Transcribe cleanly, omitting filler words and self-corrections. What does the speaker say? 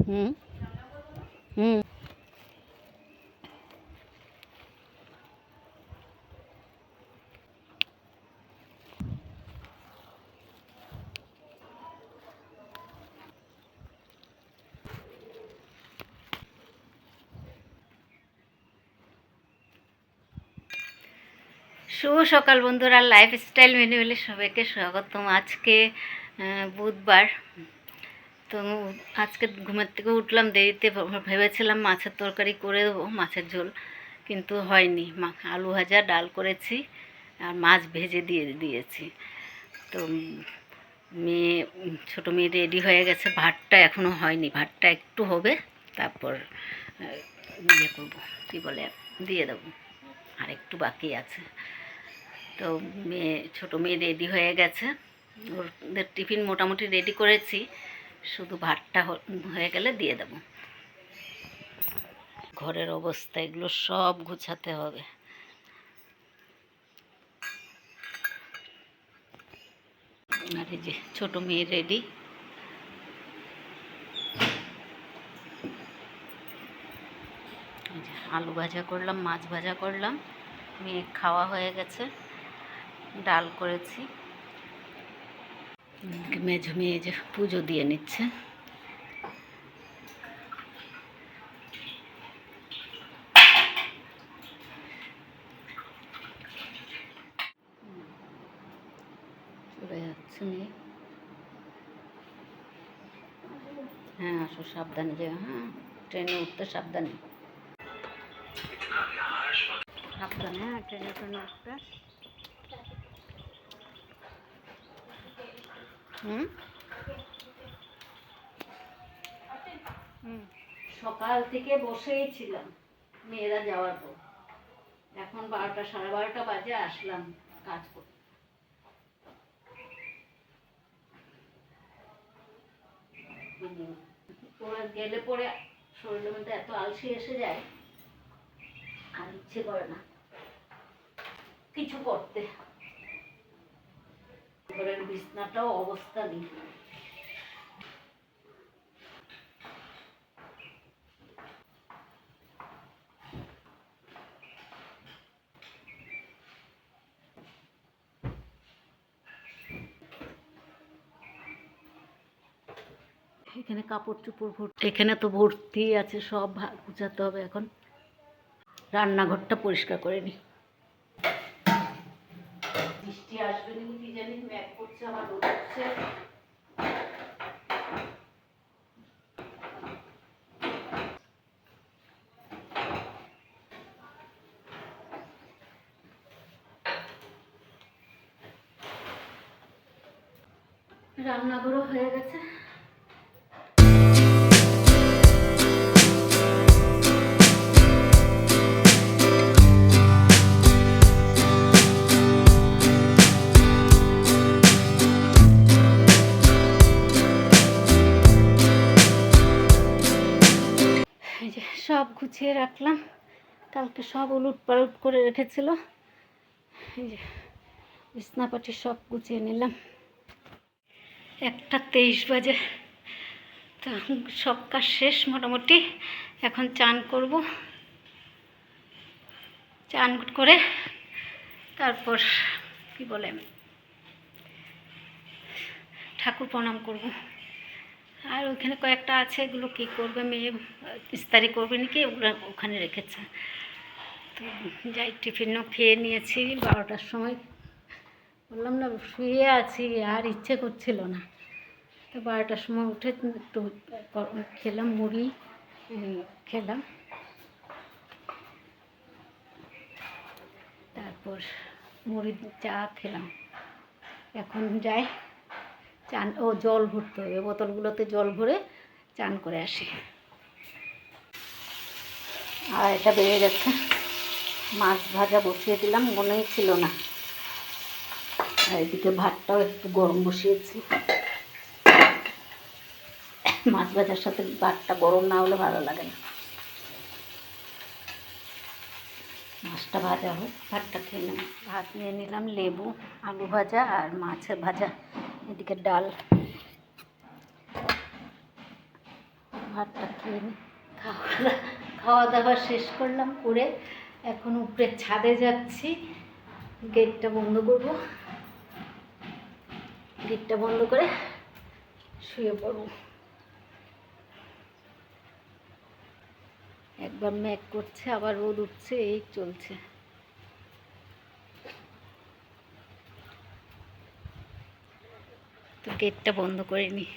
হুম হুম শুভ সকাল বন্ধুরা, লাইফস্টাইল ম্যানুয়ালে সবাইকে স্বাগতম। আজকে বুধবার। তো আজকে ঘুমের থেকে উঠলাম দেরিতে, ভেবেছিলাম মাছের তরকারি করে দেবো, মাছের ঝোল, কিন্তু হয়নি। আলু ভাজা, ডাল করেছি আর মাছ ভেজে দিয়েছি। তো মেয়ে, ছোটো মেয়ে রেডি হয়ে গেছে। ভাতটা এখনও হয়নি, ভাতটা একটু হবে, তারপর ইয়ে করবো, কী বলে, দিয়ে দেবো, আর একটু বাকি আছে। তো ছোটো মেয়ে রেডি হয়ে গেছে, ওদের টিফিন মোটামুটি রেডি করেছি, শুধু ভাতটা হয়ে গেলে দিয়ে দেব। ঘরের অবস্থা, এগুলো সব গুছাতে হবে। আর এই যে ছোটো মেয়ে রেডি। আলু ভাজা করলাম, মাছ ভাজা করলাম, মেয়ে খাওয়া হয়ে গেছে, ডাল করেছি। মেঝো মেয়ে যে পুজো দিয়ে নিচ্ছে। চলে যাচ্ছে মেয়ে। হ্যাঁ আসো, সাবধানে যেও। হ্যাঁ, ট্রেনে উঠতে সাবধানে, সাবধানে। হ্যাঁ, ট্রেনে উঠতে। সকাল থেকে বসেই ছিলাম মেয়েরা যাওয়ার পর, এখন 12টা, 12:30 বাজে আসলাম কাজ করতে। ওরা গেলে পরে শরীরের মধ্যে এত আলসি এসে যায়, আর ইচ্ছে করে না কিছু করতে। ঘরের বিছনাটাও অবস্থা নেই। এখানে কাপড় চোপড় ভর্তি, এখানে তো ভর্তি আছে, সব গুছাতে হবে এখন। রান্নাঘরটা পরিষ্কার করে নি। বৃষ্টি আসবে নাকি কি জানি, মেঘ করছে, আবার রোদ উঠছে। রান্নাঘরও হয়ে গেছে। এই যে সব গুছিয়ে রাখলাম, কালকে সব উলট পালট করে রেখেছিল। এই যে বিছনাপাটি সব গুছিয়ে নিলাম। 1:23 বাজে। তো সব কাজ শেষ মোটামুটি। এখন চান করব, চান করে তারপর কি বলে ঠাকুর প্রণাম করব। আর ওইখানে কয়েকটা আছে, এগুলো কী করবে, মেয়ে ইস্তারি করবে নাকি, ওগুলো ওখানে রেখেছে। তো যাই, টিফিনও খেয়ে নিয়েছি 12টার সময়। বললাম না, শুয়ে আছি, আর ইচ্ছে করছিল না। তো 12টার সময় উঠে একটু খেলাম, মুড়ি খেলাম, তারপর মুড়ি চা খেলাম। এখন যাই চান, জল ভরতে হবে, বোতলগুলোতে জল ভরে চান করে আসি। আর এটা বেড়ে গেছে, মাছ ভাজা বসিয়ে দিলাম, মনেই ছিল না। আর এদিকে ভাতটাও একটু গরম বসিয়েছি। মাছ ভাজার সাথে ভাতটা গরম না হলে ভালো লাগে না। মাছটা ভাজা হোক, ভাতটা খেয়ে নেব। ভাত নিয়ে নিলাম, লেবু, আলু ভাজা আর মাছের ভাজা, এদিকে ডাল। ভাতটা খেয়ে নিই। খাওয়া দাওয়া শেষ করলাম, করে এখন উপরে ছাদে যাচ্ছি। গেটটা বন্ধ করব, গেটটা বন্ধ করে শুয়ে পড়ব। একবার মেঘ করছে, আবার রোদ উঠছে, এই চলছে। তো গেটটা বন্ধ করে নিই।